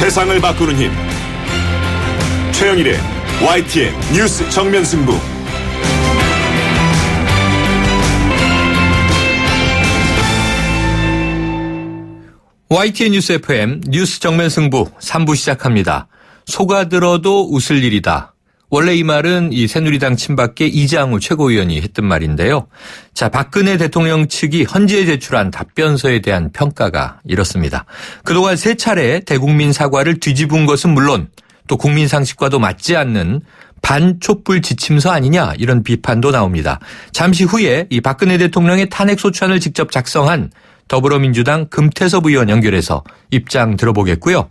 세상을 바꾸는 힘. 최영일의 YTN 뉴스 정면 승부. YTN 뉴스 FM 뉴스 정면 승부 3부 시작합니다. 속아들어도 웃을 일이다. 원래 이 말은 이 새누리당 친박계 이장우 최고위원이 했던 말인데요. 자, 박근혜 대통령 측이 헌재에 제출한 답변서에 대한 평가가 이렇습니다. 그동안 3차례 대국민 사과를 뒤집은 것은 물론 또 국민 상식과도 맞지 않는 반촛불 지침서 아니냐, 이런 비판도 나옵니다. 잠시 후에 이 박근혜 대통령의 탄핵 소추안을 직접 작성한 더불어민주당 금태섭 의원 연결해서 입장 들어보겠고요.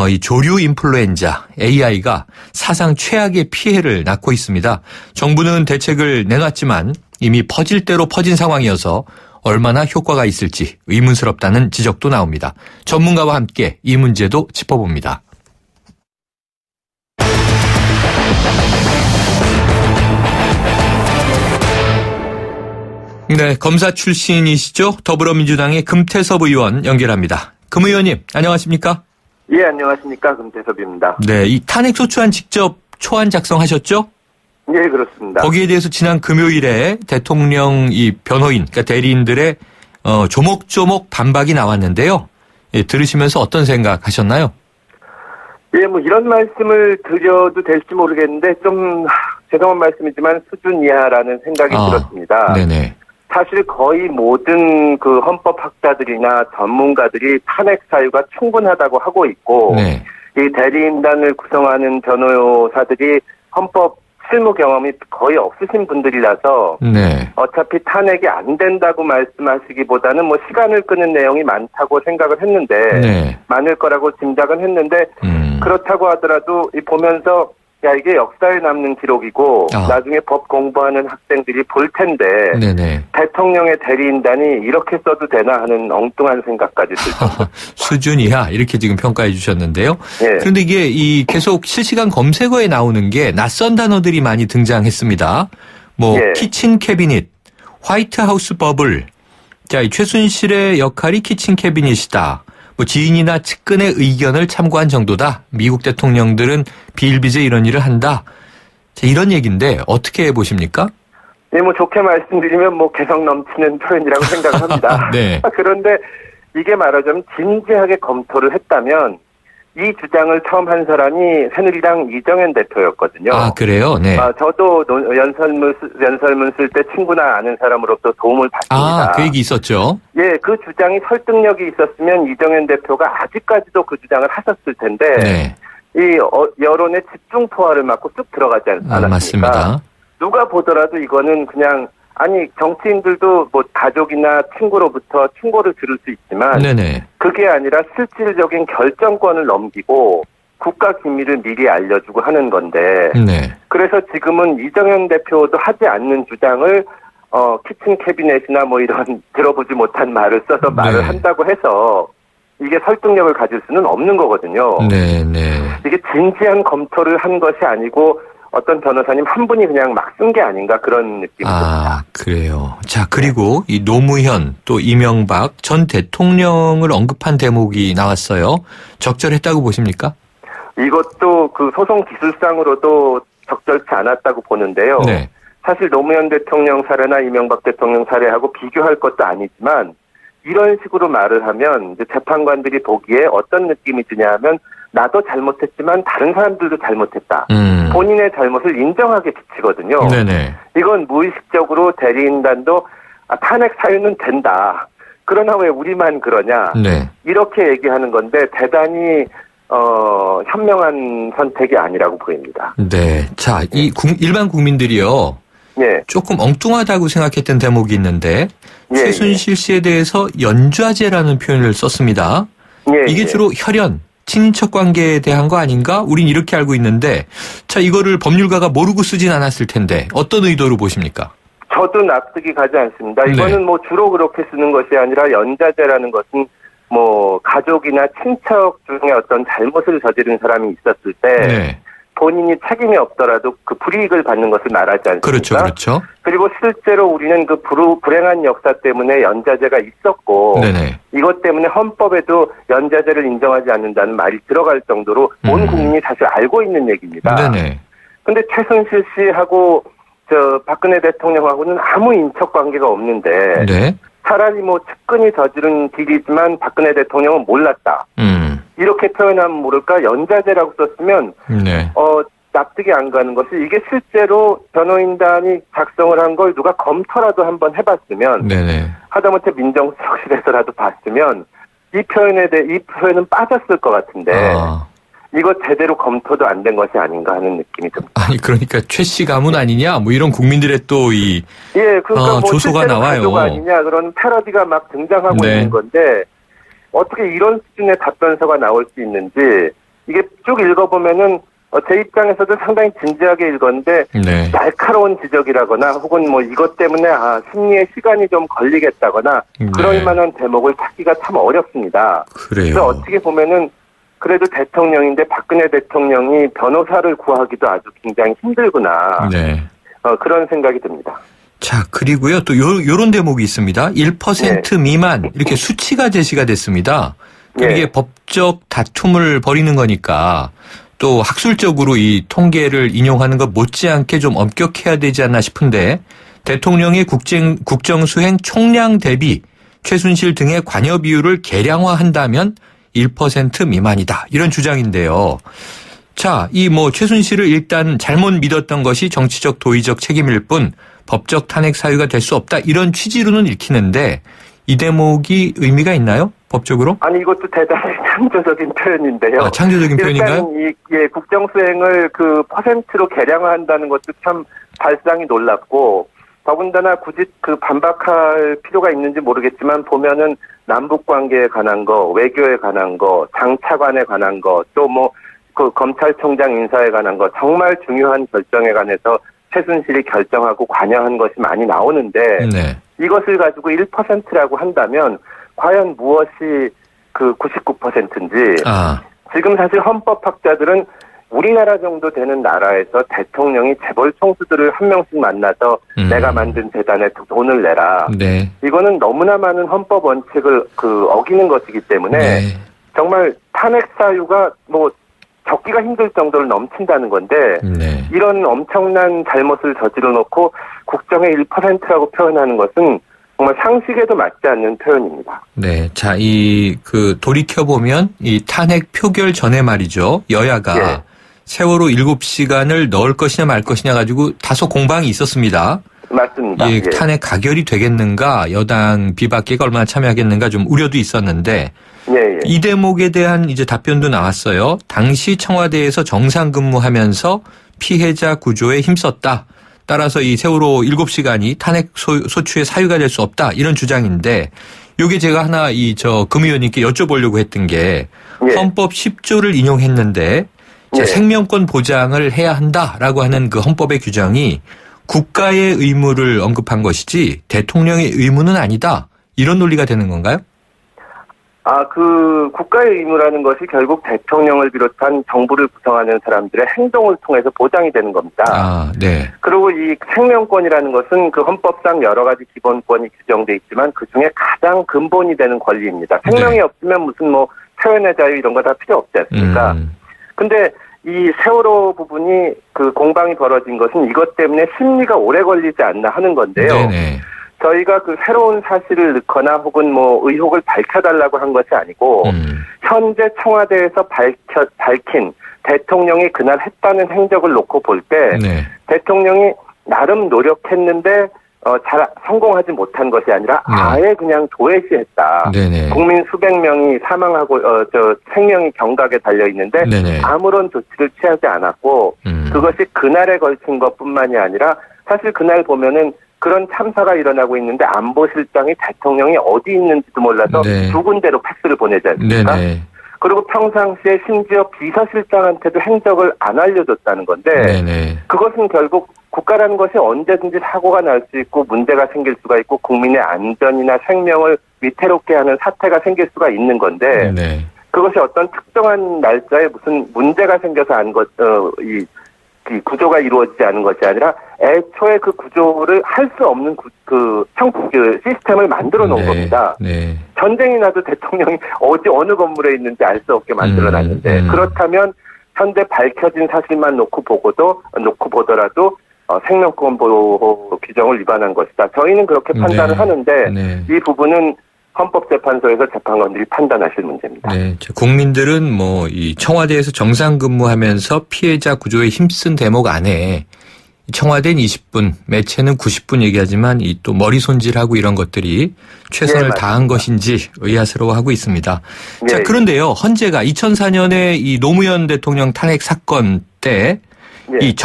이 조류 인플루엔자 AI가 사상 최악의 피해를 낳고 있습니다. 정부는 대책을 내놨지만 이미 퍼질 대로 퍼진 상황이어서 얼마나 효과가 있을지 의문스럽다는 지적도 나옵니다. 전문가와 함께 이 문제도 짚어봅니다. 네, 검사 출신이시죠? 더불어민주당의 금태섭 의원 연결합니다. 금 의원님, 안녕하십니까? 예, 안녕하십니까. 금태섭입니다. 네, 이 탄핵소추안 직접 초안 작성하셨죠? 예, 그렇습니다. 거기에 대해서 지난 금요일에 대통령 이 변호인, 그러니까 대리인들의 조목조목 반박이 나왔는데요. 예, 들으시면서 어떤 생각 하셨나요? 예, 뭐 이런 말씀을 드려도 될지 모르겠는데 좀 죄송한 말씀이지만 수준 이하라는 생각이 들었습니다. 네네. 사실 거의 모든 그 헌법학자들이나 전문가들이 탄핵 사유가 충분하다고 하고 있고, 네. 이 대리인단을 구성하는 변호사들이 헌법 실무 경험이 거의 없으신 분들이라서, 네. 어차피 탄핵이 안 된다고 말씀하시기보다는 뭐 시간을 끄는 내용이 많다고 생각을 했는데, 네. 많을 거라고 짐작은 했는데, 그렇다고 하더라도 이 보면서 야, 이게 역사에 남는 기록이고 나중에 법 공부하는 학생들이 볼 텐데 네네. 대통령의 대리인단이 이렇게 써도 되나 하는 엉뚱한 생각까지 들죠. 수준 이하 이렇게 지금 평가해 주셨는데요. 예. 그런데 이게 이 계속 실시간 검색어에 나오는 게 낯선 단어들이 많이 등장했습니다. 뭐 예. 키친 캐비닛, 화이트하우스 버블. 자, 이 최순실의 역할이 키친 캐비닛이다. 뭐 지인이나 측근의 의견을 참고한 정도다. 미국 대통령들은 비일비재 이런 일을 한다. 자, 이런 얘기인데 어떻게 보십니까? 네, 뭐 좋게 말씀드리면 뭐 개성 넘치는 표현이라고 생각합니다. 네. 그런데 이게 말하자면 진지하게 검토를 했다면 이 주장을 처음 한 사람이 새누리당 이정현 대표였거든요. 아, 그래요? 네. 저도 연설문 쓸 때 친구나 아는 사람으로부터 도움을 받습니다. 그 얘기 있었죠? 예, 그 주장이 설득력이 있었으면 이정현 대표가 아직까지도 그 주장을 하셨을 텐데, 네. 이 여론의 집중 포화를 맞고 쭉 들어가지 않았습니까? 맞습니다. 누가 보더라도 이거는 그냥, 아니 정치인들도 뭐 가족이나 친구로부터 충고를 들을 수 있지만, 네네. 그게 아니라 실질적인 결정권을 넘기고 국가 기밀을 미리 알려주고 하는 건데, 네. 그래서 지금은 이정현 대표도 하지 않는 주장을 키친 캐비넷이나 뭐 이런 들어보지 못한 말을 써서 말을 한다고 해서 이게 설득력을 가질 수는 없는 거거든요. 네네. 이게 진지한 검토를 한 것이 아니고 어떤 변호사님 한 분이 그냥 막 쓴 게 아닌가 그런 느낌이 듭니다. 그래요. 자, 그리고 이 노무현 또 이명박 전 대통령을 언급한 대목이 나왔어요. 적절했다고 보십니까? 이것도 그 소송 기술상으로도 적절치 않았다고 보는데요. 네. 사실 노무현 대통령 사례나 이명박 대통령 사례하고 비교할 것도 아니지만 이런 식으로 말을 하면 이제 재판관들이 보기에 어떤 느낌이 드냐 하면 나도 잘못했지만 다른 사람들도 잘못했다. 본인의 잘못을 인정하게 비치거든요. 네네. 이건 무의식적으로 대리인단도 탄핵 사유는 된다. 그러나 왜 우리만 그러냐. 네. 이렇게 얘기하는 건데 대단히 현명한 선택이 아니라고 보입니다. 네. 자, 이 일반 국민들이요. 예. 조금 엉뚱하다고 생각했던 대목이 있는데 최순실 씨에 대해서 연좌제라는 표현을 썼습니다. 이게 주로 혈연, 친인척 관계에 대한 거 아닌가? 우린 이렇게 알고 있는데 자, 이거를 법률가가 모르고 쓰진 않았을 텐데 어떤 의도로 보십니까? 저도 납득이 가지 않습니다. 이거는 뭐 주로 그렇게 쓰는 것이 아니라 연좌제라는 것은 뭐 가족이나 친척 중에 어떤 잘못을 저지른 사람이 있었을 때 본인이 책임이 없더라도 그 불이익을 받는 것을 말하지 않습니까? 그렇죠, 그렇죠. 그리고 실제로 우리는 그 불행한 역사 때문에 연좌제가 있었고, 네네. 이것 때문에 헌법에도 연좌제를 인정하지 않는다는 말이 들어갈 정도로 온 국민이 사실 알고 있는 얘기입니다. 네네. 근데 최순실 씨하고 박근혜 대통령하고는 아무 인척 관계가 없는데, 네. 차라리 뭐 측근이 저지른 딜이지만 박근혜 대통령은 몰랐다. 이렇게 표현하면 모를까 연좌제라고 썼으면 네. 납득이 안 가는 것이 이게 실제로 변호인단이 작성을 한 걸 누가 검토라도 한번 해봤으면 네네. 하다못해 민정수석실에서라도 봤으면 이 표현은 빠졌을 것 같은데 이거 제대로 검토도 안 된 것이 아닌가 하는 느낌이 듭니다. 아니 그러니까 최 씨 가문 아니냐 뭐 이런 국민들의 또 이 그러니까 뭐 조소가 나와요. 가족 아니냐 그런 패러디가 막 등장하고 네. 있는 건데 어떻게 이런 수준의 답변서가 나올 수 있는지 이게 쭉 읽어보면은 제 입장에서도 상당히 진지하게 읽었는데 네. 날카로운 지적이라거나 혹은 뭐 이것 때문에 심리에 시간이 좀 걸리겠다거나 네. 그럴 만한 대목을 찾기가 참 어렵습니다. 그래요. 그래서 어떻게 보면은 그래도 대통령인데 박근혜 대통령이 변호사를 구하기도 아주 굉장히 힘들구나. 네. 그런 생각이 듭니다. 자, 그리고요, 또 요런 대목이 있습니다. 1% 미만, 이렇게 수치가 제시가 됐습니다. 이게 법적 다툼을 벌이는 거니까 또 학술적으로 이 통계를 인용하는 것 못지않게 좀 엄격해야 되지 않나 싶은데 대통령의 국정수행 총량 대비 최순실 등의 관여 비율을 계량화한다면 1% 미만이다. 이런 주장인데요. 자, 이 최순실을 일단 잘못 믿었던 것이 정치적 도의적 책임일 뿐 법적 탄핵 사유가 될 수 없다. 이런 취지로는 읽히는데 이 대목이 의미가 있나요? 법적으로? 아니 이것도 대단히 창조적인 표현인데요. 창조적인 표현인가요? 일단 국정수행을 그 퍼센트로 계량화한다는 것도 참 발상이 놀랍고 더군다나 굳이 그 반박할 필요가 있는지 모르겠지만 보면은 남북 관계에 관한 거, 외교에 관한 거, 장차관에 관한 거, 또 그 검찰총장 인사에 관한 거 정말 중요한 결정에 관해서 최순실이 결정하고 관여한 것이 많이 나오는데 네. 이것을 가지고 1%라고 한다면 과연 무엇이 그 99%인지 지금 사실 헌법학자들은 우리나라 정도 되는 나라에서 대통령이 재벌 총수들을 한 명씩 만나서 내가 만든 재단에 돈을 내라. 네. 이거는 너무나 많은 헌법 원칙을 어기는 것이기 때문에 네. 정말 탄핵 사유가 적기가 힘들 정도로 넘친다는 건데 네. 이런 엄청난 잘못을 저지러 놓고 국정의 1%라고 표현하는 것은 정말 상식에도 맞지 않는 표현입니다. 네. 자, 돌이켜보면 이 탄핵 표결 전에 말이죠. 여야가 세월호 7시간을 넣을 것이냐 말 것이냐 가지고 다소 공방이 있었습니다. 맞습니다. 탄핵 가결이 되겠는가, 여당 비박계가 얼마나 참여하겠는가 좀 우려도 있었는데 이 대목에 대한 이제 답변도 나왔어요. 당시 청와대에서 정상 근무하면서 피해자 구조에 힘썼다. 따라서 이 세월호 7시간이 탄핵 소추의 사유가 될 수 없다. 이런 주장인데 요게 제가 하나 금 의원님께 여쭤보려고 했던 게 헌법 10조를 인용했는데 생명권 보장을 해야 한다라고 하는 그 헌법의 규정이 국가의 의무를 언급한 것이지 대통령의 의무는 아니다. 이런 논리가 되는 건가요? 국가의 의무라는 것이 결국 대통령을 비롯한 정부를 구성하는 사람들의 행동을 통해서 보장이 되는 겁니다. 네. 그리고 이 생명권이라는 것은 그 헌법상 여러 가지 기본권이 규정돼 있지만 그 중에 가장 근본이 되는 권리입니다. 생명이 없으면 무슨 표현의 자유 이런 거 다 필요 없지 않습니까? 근데 이 세월호 부분이 그 공방이 벌어진 것은 이것 때문에 심리가 오래 걸리지 않나 하는 건데요. 네네. 저희가 그 새로운 사실을 넣거나 혹은 의혹을 밝혀달라고 한 것이 아니고 현재 청와대에서 밝힌 대통령이 그날 했다는 행적을 놓고 볼 때 대통령이 나름 노력했는데 잘 성공하지 못한 것이 아니라 아예 그냥 도외시했다. 국민 수백 명이 사망하고 생명이 경각에 달려 있는데 아무런 조치를 취하지 않았고 그것이 그날에 걸친 것뿐만이 아니라 사실 그날 보면은 그런 참사가 일어나고 있는데 안보실장이 대통령이 어디 있는지도 몰라서 두 군데로 팩스를 보내지 않습니까? 그리고 평상시에 심지어 비서실장한테도 행적을 안 알려줬다는 건데 그것은 결국 국가라는 것이 언제든지 사고가 날 수 있고 문제가 생길 수가 있고 국민의 안전이나 생명을 위태롭게 하는 사태가 생길 수가 있는 건데 그것이 어떤 특정한 날짜에 무슨 문제가 생겨서 이 구조가 이루어지지 않은 것이 아니라 애초에 그 구조를 할 수 없는 그 시스템을 만들어 놓은 겁니다. 네. 전쟁이 나도 대통령이 어느 건물에 있는지 알 수 없게 만들어 놨는데 그렇다면 현재 밝혀진 사실만 놓고 보더라도 생명권 보호 규정을 위반한 것이다. 저희는 그렇게 판단을 하는데 이 부분은 헌법재판소에서 재판관들이 판단하실 문제입니다. 네, 국민들은 이 청와대에서 정상 근무하면서 피해자 구조에 힘쓴 대목 안에 청와대는 20분, 매체는 90분 얘기하지만 이 또 머리 손질하고 이런 것들이 최선을 다한 것인지 의아스러워하고 있습니다. 네. 자, 그런데요, 헌재가 2004년에 이 노무현 대통령 탄핵 사건 때 이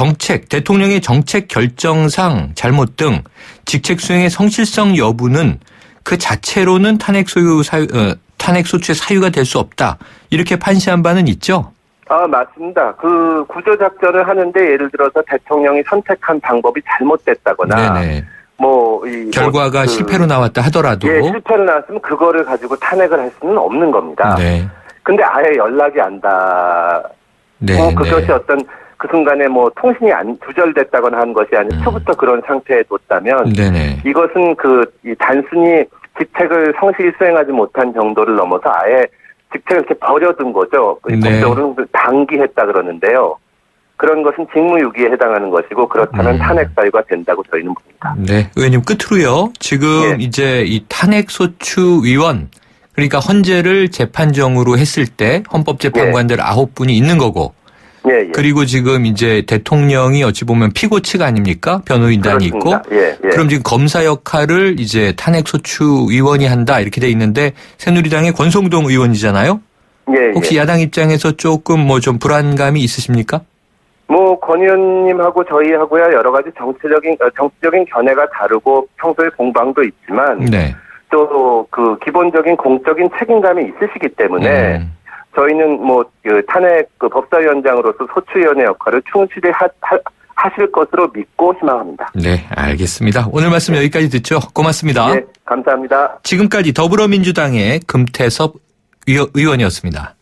대통령의 정책 결정상 잘못 등 직책 수행의 성실성 여부는 그 자체로는 탄핵 소추의 사유가 될 수 없다. 이렇게 판시한 바는 있죠? 맞습니다. 그 구조작전을 하는데 예를 들어서 대통령이 선택한 방법이 잘못됐다거나 결과가 실패로 나왔다 하더라도 실패로 나왔으면 그거를 가지고 탄핵을 할 수는 없는 겁니다. 네. 근데 아예 연락이 안 닿고 그것이 어떤 그 순간에 통신이 두절됐다거나 한 것이 아니라 초부터 그런 상태에 뒀다면 이것은 단순히 직책을 성실히 수행하지 못한 정도를 넘어서 아예 직책을 이렇게 버려둔 거죠. 법적으로는 방기했다 그러는데요. 그런 것은 직무유기에 해당하는 것이고 그렇다면 탄핵 사유가 된다고 저희는 봅니다. 네, 의원님 끝으로요. 지금 이제 이 탄핵소추위원 그러니까 헌재를 재판정으로 했을 때 헌법재판관들 9분이 있는 거고. 그리고 지금 이제 대통령이 어찌 보면 피고 측 아닙니까? 변호인단이 있고. 그럼 지금 검사 역할을 이제 탄핵소추위원이 한다 이렇게 돼 있는데 새누리당의 권성동 의원이잖아요. 혹시 야당 입장에서 조금 좀 불안감이 있으십니까? 권 의원님하고 저희하고야 여러 가지 정치적인 견해가 다르고 평소에 공방도 있지만 또 그 기본적인 공적인 책임감이 있으시기 때문에 저희는 탄핵 법사위원장으로서 소추위원회 역할을 충실히 하실 것으로 믿고 희망합니다. 네, 알겠습니다. 오늘 말씀 여기까지 듣죠. 고맙습니다. 네, 감사합니다. 지금까지 더불어민주당의 금태섭 의원이었습니다.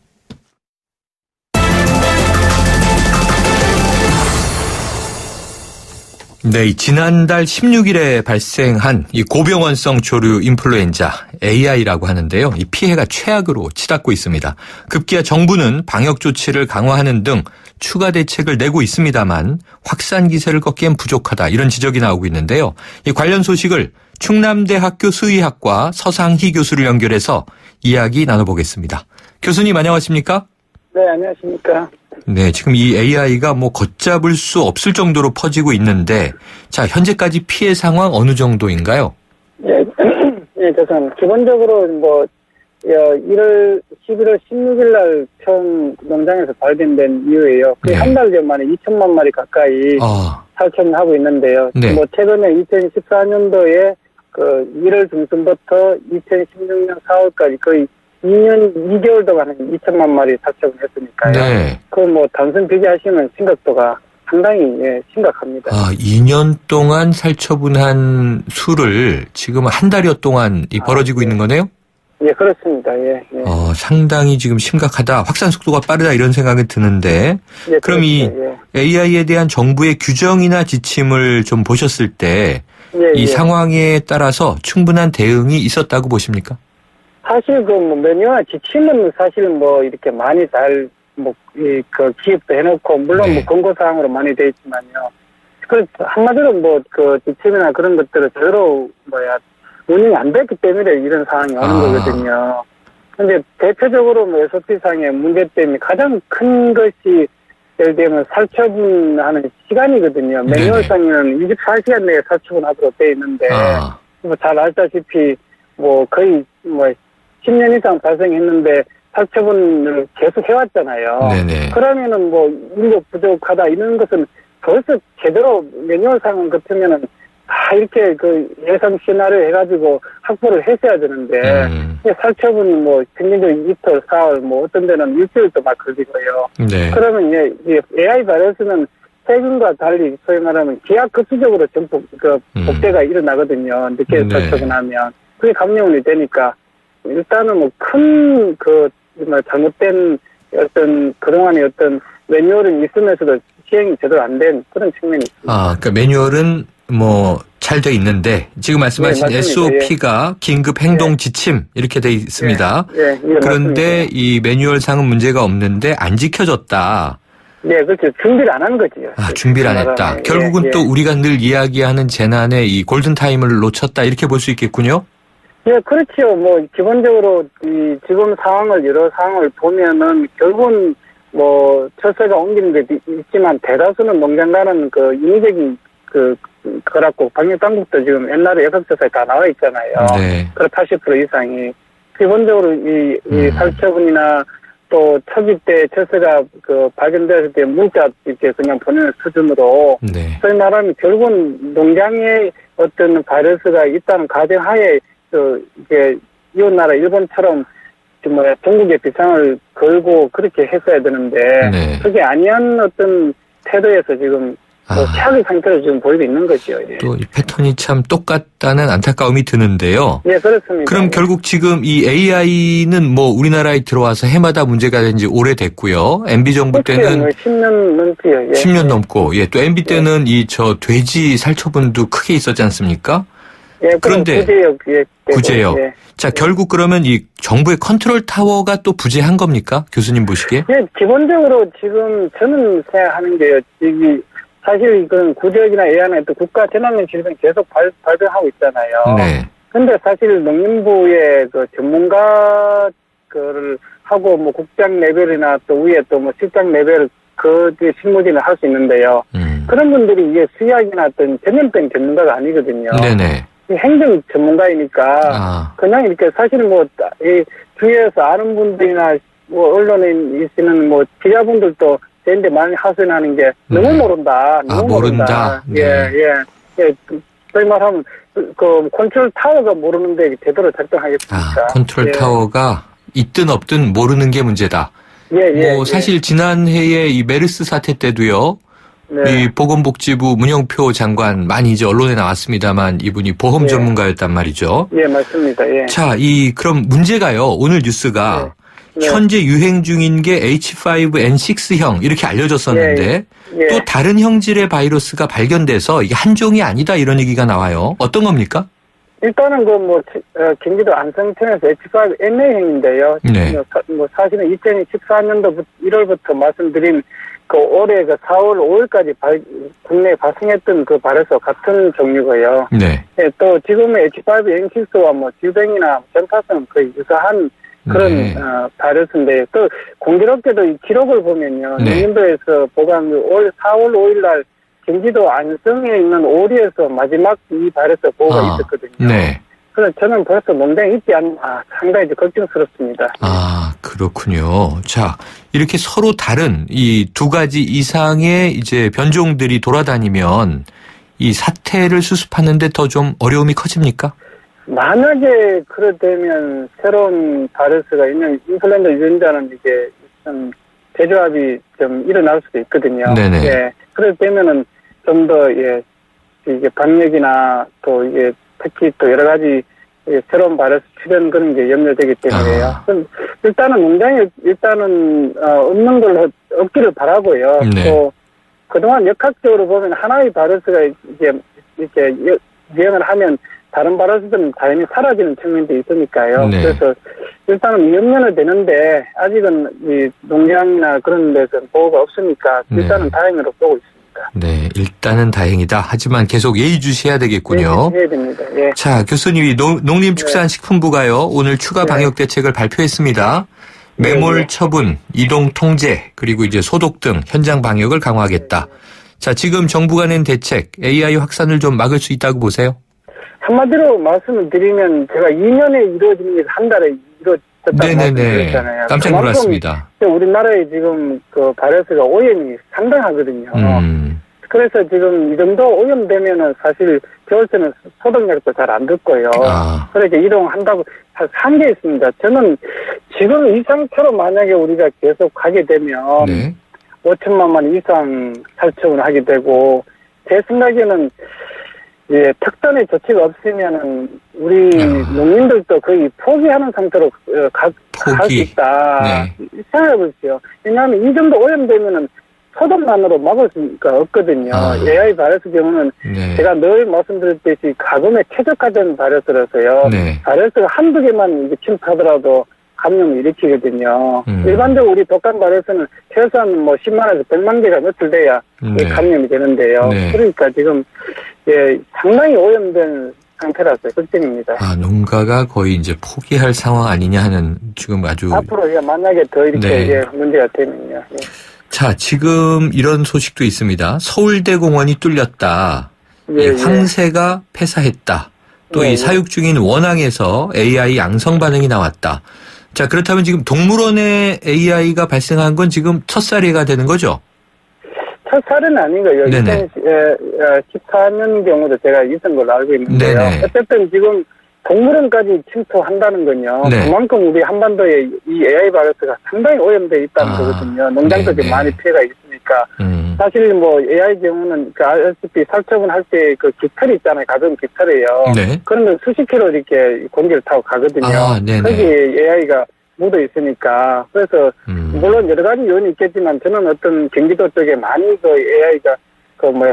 네, 지난달 16일에 발생한 이 고병원성 조류 인플루엔자 AI라고 하는데요. 이 피해가 최악으로 치닫고 있습니다. 급기야 정부는 방역 조치를 강화하는 등 추가 대책을 내고 있습니다만 확산 기세를 꺾기엔 부족하다 이런 지적이 나오고 있는데요. 이 관련 소식을 충남대학교 수의학과 서상희 교수를 연결해서 이야기 나눠보겠습니다. 교수님 안녕하십니까? 네, 안녕하십니까? 네, 지금 이 AI가 걷잡을 수 없을 정도로 퍼지고 있는데, 자, 현재까지 피해 상황 어느 정도인가요? 예, 죄송합니다. 기본적으로 11월 16일 날 처음 농장에서 발견된 이후에요. 한 달 전 만에 2천만 마리 가까이 살처분을 하고 있는데요. 최근에 2014년도에 1월 중순부터 2016년 4월까지 거의 2년 2개월 동안 2천만 마리 살처분했으니까요. 단순 비교하시면 심각도가 상당히 심각합니다. 2년 동안 살처분한 수를 지금 한 달여 동안 벌어지고 있는 거네요? 예, 그렇습니다. 상당히 지금 심각하다. 확산 속도가 빠르다 이런 생각이 드는데 그럼 이 AI에 대한 정부의 규정이나 지침을 좀 보셨을 때 이 상황에 따라서 충분한 대응이 있었다고 보십니까? 사실 매뉴얼 지침은 사실 이렇게 많이 잘 기입도 해놓고 물론 권고사항으로 많이 돼 있지만요. 한마디로 지침이나 그런 것들을 제대로 운영이 안 됐기 때문에 이런 상황이 오는 거거든요. 근데 대표적으로 SOP상의 문제점이 가장 큰 것이 예를 들면 살처분하는 시간이거든요. 매뉴얼상에는 24시간 내에 살처분하도록 돼 있는데 잘 알다시피 거의 10년 이상 발생했는데 살처분을 계속 해왔잖아요. 그러면은 인력 부족하다 이런 것은 벌써 제대로 매뉴얼상 같으면은 다 이렇게 예상 시나리오 해가지고 확보를 했어야 되는데 살처분이 평균적으로 이틀, 4월, 어떤 데는 일주일도 막 걸리고요. 그러면 AI 바이러스는 세균과 달리 소위 말하면 기하급수적으로 전폭 복제가 일어나거든요. 늦게 살처분하면 그게 감염이 되니까 일단은 큰 뭐 잘못된 어떤 그동안의 어떤 매뉴얼은 있으면서도 시행이 제대로 안 된 그런 측면이 있습니다. 아, 그러니까 매뉴얼은 뭐 잘 돼 있는데 지금 말씀하신 네, SOP가 긴급 행동 지침 이렇게 돼 있습니다. 그런데 맞습니다. 이 매뉴얼 상은 문제가 없는데 안 지켜졌다. 네, 그렇죠. 준비를 안 한 거지요. 아, 준비를 안 했다. 결국은 또 우리가 늘 이야기하는 재난의 이 골든 타임을 놓쳤다 이렇게 볼 수 있겠군요. 예, 그렇죠. 뭐 기본적으로 이 지금 상황을 여러 상황을 보면은 결국은 뭐 철새가 옮기는 게 있지만 대다수는 농장 가는 그 인위적인 거라고 방역 당국도 지금 옛날에 역학조사에 다 나와 있잖아요. 네. 그 80% 이상이 기본적으로 이 살처분이나 또 초기 때 철새가 발견됐을 때 문자 이렇게 그냥 보내는 수준으로 네. 소위 말하면 결국은 농장에 어떤 바이러스가 있다는 가정하에 이게 이웃나라 일본처럼 중국의 비상을 걸고 그렇게 했어야 되는데 네. 그게 아니한 어떤 태도에서 지금 최악의 상태로 지금 보이고 있는 거죠. 예. 또 이 패턴이 참 똑같다는 안타까움이 드는데요. 네, 그렇습니다. 그럼 결국 지금 이 AI는 뭐 우리나라에 들어와서 해마다 문제가 된 지 오래됐고요. MB 정부 때는 10년 넘지요. 예. 10년 넘고, 예, 또 MB 때는 이 돼지 살처분도 크게 있었지 않습니까? 예, 그런데 구제역. 예. 자, 결국 그러면 이 정부의 컨트롤 타워가 또 부재한 겁니까? 교수님 보시기에? 예, 기본적으로 지금 저는 생각하는 게요. 사실 이건 구제역이나 AI나 또 국가 재난면실은 계속 발병하고 있잖아요. 네. 근데 사실 농림부의 전문가 를 하고 뭐 국장 레벨이나 또 위에 또 뭐 실장 레벨 실무진을 할 수 있는데요. 그런 분들이 이게 수의학이나 어떤 전염병 전문가가 아니거든요. 네네. 행정 전문가이니까 그냥 이렇게 사실 이 주위에서 아는 분들이나 뭐 언론에 있는 뭐 기자분들도 저한테 많이 하소연하는 게 너무 모른다. 너무 모른다. 네. 예. 저희 말하면 컨트롤 타워가 모르는데 제대로 작동하겠습니까? 컨트롤 타워가 있든 없든 모르는 게 문제다. 예. 사실 지난해에 이 메르스 사태 때도요. 네. 이 보건복지부 문영표 장관 많이 이제 언론에 나왔습니다.만 이분이 보험 전문가였단 말이죠. 예, 맞습니다. 예. 자, 그럼 문제가요. 오늘 뉴스가 현재 유행 중인 게 H5N6형 이렇게 알려졌었는데 또 다른 형질의 바이러스가 발견돼서 이게 한 종이 아니다 이런 얘기가 나와요. 어떤 겁니까? 일단은 경기도 안성천에서 H5N8형인데요. 네. 사실은 2014년도 1월부터 말씀드린 올해 4월 5일까지 국내에 발생했던 그 바이러스와 같은 종류고요. 네. 또 지금의 H5N6와 지병이나 전파성 거의 유사한 그런 바이러스인데 또 공교롭게도 이 기록을 보면요. 농림부에서 보관 4월 5일 날 경기도 안성에 있는 오리에서 마지막 이 바이러스 보고가 있었거든요. 네. 그래서 저는 벌써 농장에 있지 않나 상당히 걱정스럽습니다. 그렇군요. 자, 이렇게 서로 다른 이 두 가지 이상의 이제 변종들이 돌아다니면 이 사태를 수습하는데 더 좀 어려움이 커집니까? 만약에 그렇다면 새로운 바이러스가 있는 인플루엔자 유전자는 이게 좀 대조합이 좀 일어날 수도 있거든요. 네네. 예. 그렇다면은 좀 더 이게 방역이나 또 이게 특히 또 여러 가지 새로운 바이러스 출현 그런 게 염려되기 때문에요. 일단은 농장에 없는 걸 없기를 바라고요. 네. 또 그동안 역학적으로 보면 하나의 바이러스가 이렇게 유행을 하면 다른 바이러스들은 당연히 사라지는 측면도 있으니까요. 네. 그래서 일단은 염려는 되는데 아직은 이 농장이나 그런 데서 보호가 없으니까 일단은 다행으로 보고 있습니다. 네, 일단은 다행이다. 하지만 계속 예의주시해야 되겠군요. 해야 됩니다. 예. 자, 교수님이 농림축산식품부가요. 오늘 추가 방역 대책을 발표했습니다. 매몰 처분, 이동 통제, 그리고 이제 소독 등 현장 방역을 강화하겠다. 자, 지금 정부가 낸 대책, AI 확산을 좀 막을 수 있다고 보세요? 한마디로 말씀을 드리면 제가 2년에 이루어지는 게 한 달에 이루어졌다고 말씀드렸잖아요. 깜짝 놀랐습니다. 우리나라에 지금 바이러스가 오염이 상당하거든요. 그래서 지금 이 정도 오염되면은 사실 겨울때는 소독약도 잘 안 듣고요. 그렇게 이동한다고 한게 있습니다. 저는 지금 이 상태로 만약에 우리가 계속 가게 되면 5천만 만 이상 살처분을 하게 되고 제 생각에는 예, 특단의 조치가 없으면은 우리 농민들도 거의 포기하는 상태로 갈 수 있다. 네. 생각해 보십시오. 왜냐하면 이 정도 오염되면은 소독만으로 막을 수가 없거든요. AI 바이러스 경우는 네. 제가 늘 말씀드렸듯이 가뭄에 최적화된 바이러스라서요. 네. 바이러스가 한두 개만 이제 침투하더라도 감염을 일으키거든요. 일반적으로 우리 독감 바이러스는 최소한 뭐 10만에서 100만 개가 노출돼야 네. 감염이 되는데요. 네. 그러니까 지금 상당히 오염된 상태라서 걱정입니다. 농가가 거의 이제 포기할 상황 아니냐 하는 지금 아주. 앞으로 만약에 더 이렇게 네. 문제가 되면요. 예. 자, 지금 이런 소식도 있습니다. 서울대공원이 뚫렸다. 예, 황새가 폐사했다. 또 이 사육 중인 원앙에서 AI 양성 반응이 나왔다. 자, 그렇다면 지금 동물원에 AI가 발생한 건 지금 첫 사례가 되는 거죠? 첫 살은 아니고요. 네네. 2014년 경우도 제가 있은 걸로 알고 있는데요. 네네. 어쨌든 지금 동물원까지 침투한다는 건요. 네. 그만큼 우리 한반도에 이 AI 바이러스가 상당히 오염되어 있다는 거거든요. 농장도 네네. 많이 피해가 있으니까. 사실 뭐 AI 경우는 알다시피 살처분할 때 그 깃털이 있잖아요. 가전 깃털이에요. 네. 그런 건 수십 킬로 이렇게 공기를 타고 가거든요. 네네. 거기에 AI가 묻어 있으니까. 그래서 물론 여러 가지 요인이 있겠지만 저는 어떤 경기도 쪽에 많이 그 AI가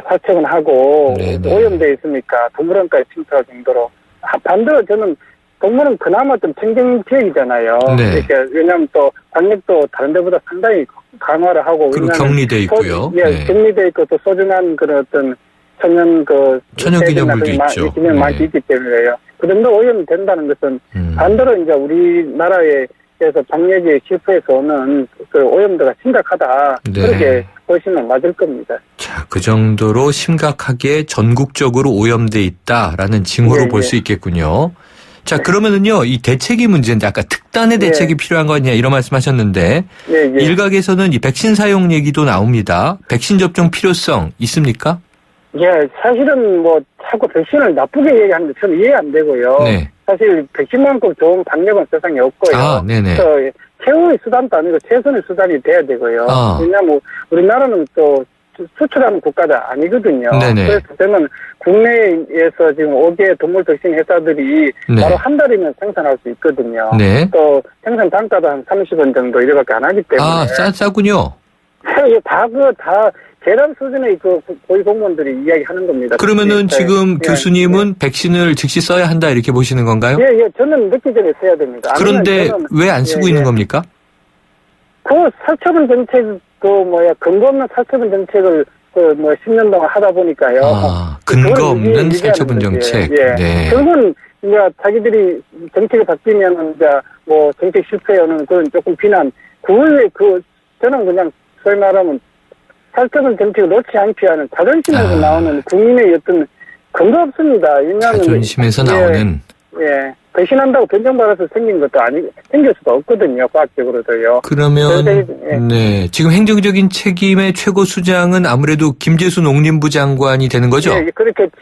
살처분하고 네네. 오염되어 있으니까 동물원까지 침투할 정도로. 반대로 저는 동물은 그나마 좀 청정 지역이잖아요. 네. 왜냐하면 또 방역도 다른 데보다 상당히 강화를 하고. 그리고 격리돼 있고요. 네. 격리돼 있고 또 소중한 그런 어떤 천연 기념물도 있죠. 기념 많이 있기 때문에요. 그 정도 오염이 된다는 것은 반대로 이제 우리나라에서 방역에 실패해서 오는 그 오염도가 심각하다. 네. 그렇게 보시면 맞을 겁니다. 자, 그 정도로 심각하게 전국적으로 오염돼 있다라는 징후로 예, 볼 수 있겠군요. 자, 그러면은요, 이 대책이 문제인데 아까 특단의 대책이 필요한 거 아니냐 이런 말씀하셨는데 일각에서는 이 백신 사용 얘기도 나옵니다. 백신 접종 필요성 있습니까? 예, 사실은 자꾸 백신을 나쁘게 얘기하는데 저는 이해 안 되고요. 네. 사실 백신만큼 좋은 방역은 세상에 없고요. 네네. 그래서 최후의 수단도 아니고 최선의 수단이 돼야 되고요. 왜냐하면 우리나라는 또 수출하는 국가가 아니거든요. 네네. 그래서 저는 국내에서 지금 5개 동물 백신 회사들이 바로 한 달이면 생산할 수 있거든요. 네. 또 생산 단가도 한 30원 정도 이래밖에 안 하기 때문에. 싸군요. 다 계란 수준의 그 고위공무원들이 이야기하는 겁니다. 그러면은 지금 교수님은 백신을 즉시 써야 한다 이렇게 보시는 건가요? 예, 저는 늦기 전에 써야 됩니다. 그런데 왜 안 쓰고 있는 겁니까? 그 살처분 정책, 근거 없는 살처분 정책을 10년 동안 하다 보니까요. 근거 없는 살처분 정책. 네. 결국은 이제 자기들이 정책이 바뀌면 이제 정책 실패하는 그런 조금 비난. 저는 그냥 소위 말하면 살처분 정책을 놓지 않게 하는 자존심에서 나오는 국민의 어떤 근거 없습니다. 왜냐하면 자존심에서 나오는. 배신한다고 변종받아서 생긴 것도 생길 수도 없거든요. 과학적으로도요. 그러면 네, 지금 행정적인 책임의 최고 수장은 아무래도 김재수 농림부 장관이 되는 거죠? 예, 그렇겠지.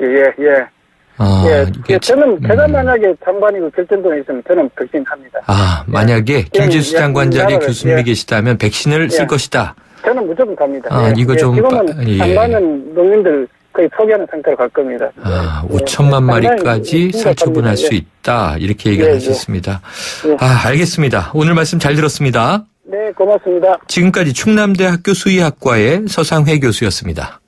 제가 만약에 장관이고 결정권이 있으면 저는 백신합니다. 만약에 김재수 장관 자리에 교수님이 계시다면 백신을 쓸 것이다. 저는 무조건 갑니다. 이거 좀 지금은 장관은 농민들 거의 포기하는 상태로 갈 겁니다. 5천만 마리까지 살처분할 수 있다. 이렇게 얘기를 하셨습니다. 알겠습니다. 오늘 말씀 잘 들었습니다. 네, 고맙습니다. 지금까지 충남대학교 수의학과의 서상회 교수였습니다.